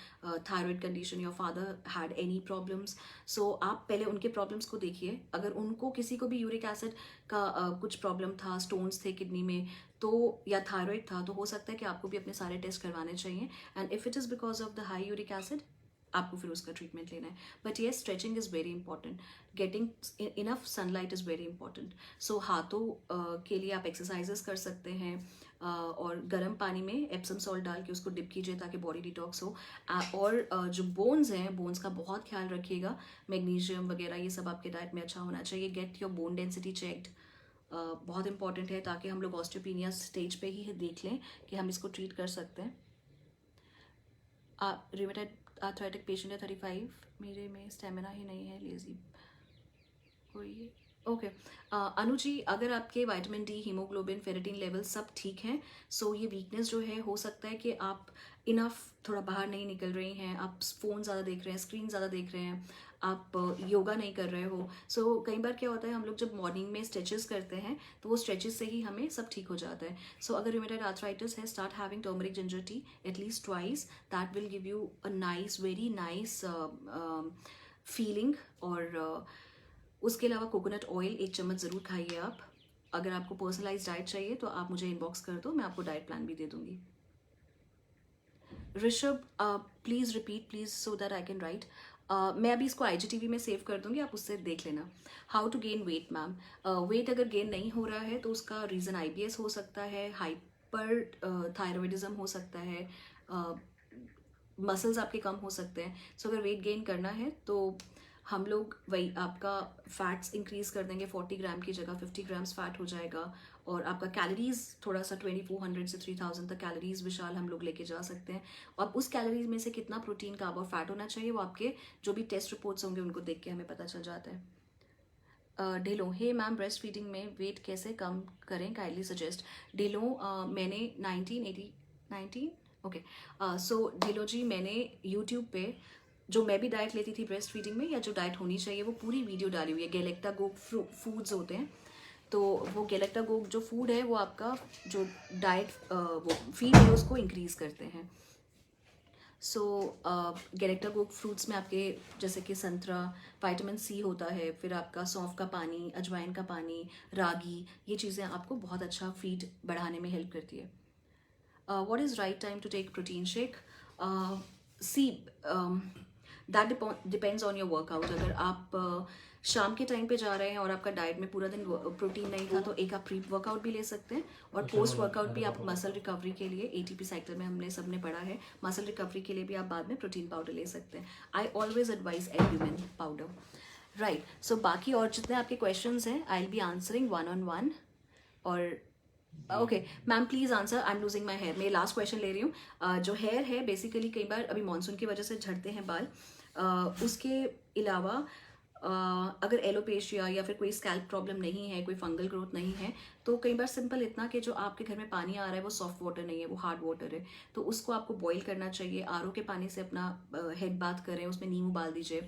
thyroid condition, your father had any problems? So आप पहले उनके problems को देखिए। अगर उनको किसी को भी यूरिक एसिड का कुछ प्रॉब्लम था, स्टोन्स थे किडनी में, तो या थायराइड था, तो हो सकता है कि आपको भी अपने सारे टेस्ट करवाने चाहिए। And if it is because of the high uric acid, आपको फिर उसका ट्रीटमेंट लेना है. But yes, stretching is very important. Getting enough sunlight is very important. So हाथों के लिए आप एक्सरसाइजेस कर सकते हैं, और गर्म पानी में एप्सम सॉल्ट डाल के उसको डिप कीजिए ताकि बॉडी डिटॉक्स हो. और जो बोन्स हैं, बोन्स का बहुत ख्याल रखिएगा. मैग्नीशियम वगैरह ये सब आपके डाइट में अच्छा होना चाहिए. Get your bone density checked, बहुत इंपॉर्टेंट है, ताकि हम लोग ऑस्टियोपीनिया स्टेज पे ही देख लें कि हम इसको ट्रीट कर सकते हैं. रिमेटेड आर्थराइटिक पेशेंट है 35, मेरे में स्टेमिना ही नहीं है, लेजी कोई. ओके. अनु जी, अगर आपके vitamin D, haemoglobin, ferritin level सब ठीक हैं, सो ये वीकनेस जो है, हो सकता है कि आप इनफ थोड़ा बाहर नहीं निकल रही हैं, आप फ़ोन ज़्यादा देख रहे हैं, स्क्रीन ज़्यादा देख रहे हैं, आप योगा नहीं कर रहे हो. सो कई बार क्या होता है, हम लोग जब मॉर्निंग में स्ट्रेचेस करते हैं तो वो स्ट्रेचेस से ही हमें सब ठीक हो जाता है. सो अगर रूमेटॉइड आर्थराइटिस है, start having turmeric ginger tea at least twice. That will give you a nice, very nice feeling. और उसके अलावा कोकोनट ऑयल 1 चम्मच ज़रूर खाइए आप. अगर आपको पर्सनलाइज डाइट चाहिए तो आप मुझे इनबॉक्स कर दो, मैं आपको डाइट प्लान भी दे दूंगी. Rishabh, please repeat please, so that I can write. मैं अभी इसको IGTV में सेव कर दूंगी, आप उससे देख लेना. How to gain weight ma'am. Weight अगर गेन नहीं हो रहा है तो उसका रीज़न IBS हो सकता है, हाइपर थायरॉइडिज्म हो सकता है, मसल्स आपके कम हो सकते हैं. सो अगर वेट गेन करना है तो हम लोग वही आपका फैट्स इंक्रीज़ कर देंगे. 40 ग्राम की जगह 50 ग्राम्स फैट हो जाएगा. और आपका कैलोरीज थोड़ा सा 2400 से 3000 तक कैलोरीज विशाल हम लोग लेके जा सकते हैं. और उस कैलोरीज में से कितना प्रोटीन, कार्ब और फैट होना चाहिए, वो आपके जो भी टेस्ट रिपोर्ट्स होंगे उनको देख के हमें पता चल जाता है. ढिलो, हे मैम, ब्रेस्ट फीडिंग में वेट कैसे कम करें, काइंडली सजेस्ट. ढिलो, मैंने 19 ओके. सो ढिलो जी, मैंने यूट्यूब पे जो मैं भी डाइट लेती थी ब्रेस्ट फीडिंग में, या जो डाइट होनी चाहिए, वो पूरी वीडियो डाली हुई है. गैलेक्टागोग फूड्स होते हैं, तो वो गैलेक्टागोग जो फूड है वो आपका जो डाइट वो फीड है उसको इंक्रीज़ करते हैं. सो गैलेक्टागोग फ्रूट्स में आपके जैसे कि संतरा, विटामिन C होता है, फिर आपका सौंफ का पानी, अजवाइन का पानी, रागी, ये चीज़ें आपको बहुत अच्छा फीड बढ़ाने में हेल्प करती है. What is right time to take protein shake? See, that depends on your workout. अगर आप शाम के टाइम पे जा रहे हैं और आपका डाइट में पूरा दिन प्रोटीन नहीं था, तो एक आप प्री वर्कआउट भी ले सकते हैं. और पोस्ट वर्कआउट भी आप मसल रिकवरी के लिए, ATP साइकिल में हमने सबने पढ़ा है, मसल रिकवरी के लिए भी आप बाद में प्रोटीन पाउडर ले सकते हैं. I always advise albumin powder. Right. So बाकी और जितने आपके क्वेश्चंस हैं, I will be answering 1-on-1. और okay ma'am, please answer. I am losing my hair. मैं लास्ट क्वेश्चन ले रही हूँ. जो हेयर है, बेसिकली कई बार अभी मानसून की वजह से झड़ते हैं बाल. उसके अलावा अगर एलोपेशिया या फिर कोई स्कैल्प प्रॉब्लम नहीं है, कोई फंगल ग्रोथ नहीं है, तो कई बार सिंपल इतना कि जो आपके घर में पानी आ रहा है वो सॉफ्ट वाटर नहीं है, वो हार्ड वाटर है, तो उसको आपको बॉईल करना चाहिए. RO के पानी से अपना हेड बाथ करें, उसमें नींबू डाल दीजिए.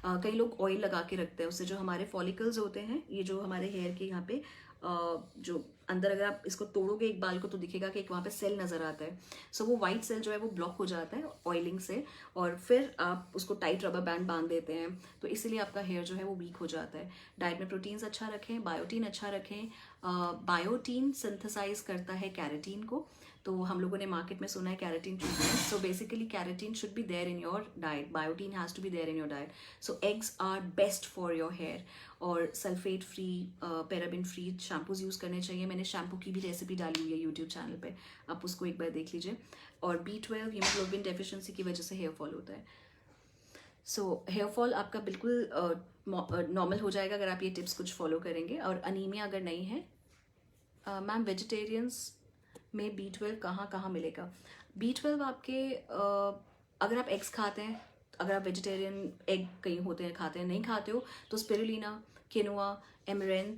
कई लोग ऑयल लगा के रखते हैं, उससे जो हमारे फॉलिकल्स होते हैं, ये जो हमारे हेयर के यहाँ पे जो अंदर, अगर आप इसको तोड़ोगे एक बाल को तो दिखेगा कि एक वहाँ पे सेल नज़र आता है. सो वो वाइट सेल जो है वो ब्लॉक हो जाता है ऑयलिंग से, और फिर आप उसको टाइट रबर बैंड बांध देते हैं, तो इसीलिए आपका हेयर जो है वो वीक हो जाता है. डाइट में प्रोटीन्स अच्छा रखें, बायोटीन अच्छा रखें. बायोटीन सिंथेसाइज करता है कैरेटीन को, तो हम लोगों ने मार्केट में सुना है keratin treatment. So basically keratin should be there in your diet, biotin has to be there in your diet. So eggs are best for your hair. और sulphate free, paraben free shampoos use करने चाहिए. मैंने shampoo की भी recipe डाली हुई है YouTube channel पे, आप उसको एक बार देख लीजिए. और B12 हीमोग्लोबिन डेफिशिएंसी की वजह से हेयर फॉल होता है. सो हेयर फॉल आपका बिल्कुल नॉर्मल हो जाएगा अगर आप ये टिप्स कुछ फॉलो करेंगे. और अनीमिया अगर नहीं है, मैम वेजिटेरियंस में B12 कहाँ कहाँ मिलेगा. B12 आपके अगर आप एग्स खाते हैं, अगर आप वेजिटेरियन एग कहीं होते हैं खाते हैं, नहीं खाते हो तो स्पिरुलिना, किनुआ, एमरेंथ,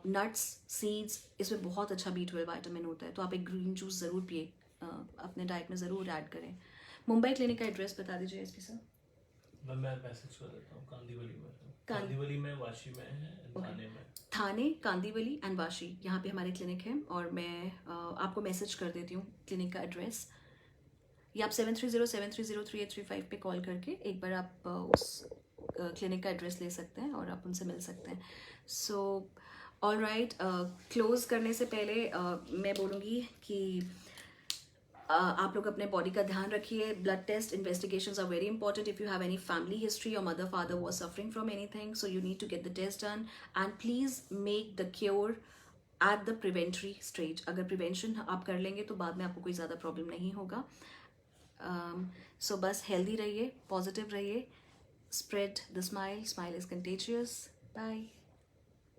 नट्स, सीड्स, इसमें बहुत अच्छा B12 विटामिन होता है. तो आप एक ग्रीन जूस ज़रूर पिए, अपने डाइट में ज़रूर ऐड करें. मुंबई क्लिनिक का एड्रेस बता दीजिए SP सर. मैं मैसेज कर देता हूँ. कांदीवली में, वाशी में है, थाने में. थाने, कांदीवली एंड वाशी, यहाँ पे हमारे क्लिनिक है. और मैं आपको मैसेज कर देती हूँ क्लिनिक का एड्रेस, या आप 7307303835 पे कॉल करके एक बार आप उस क्लिनिक का एड्रेस ले सकते हैं और आप उनसे मिल सकते हैं. सो ऑल राइट, क्लोज़ करने से पहले मैं बोलूँगी कि आप लोग अपने बॉडी का ध्यान रखिए. Blood test investigations are very important. If you have any family history और mother father was suffering from anything, so you need to get the test done and please make the cure at the preventory stage. अगर prevention आप कर लेंगे तो बाद में आपको कोई ज़्यादा प्रॉब्लम नहीं होगा. सो बस हेल्दी रहिए, पॉजिटिव रहिए, spread the smile. Smile is contagious. Bye.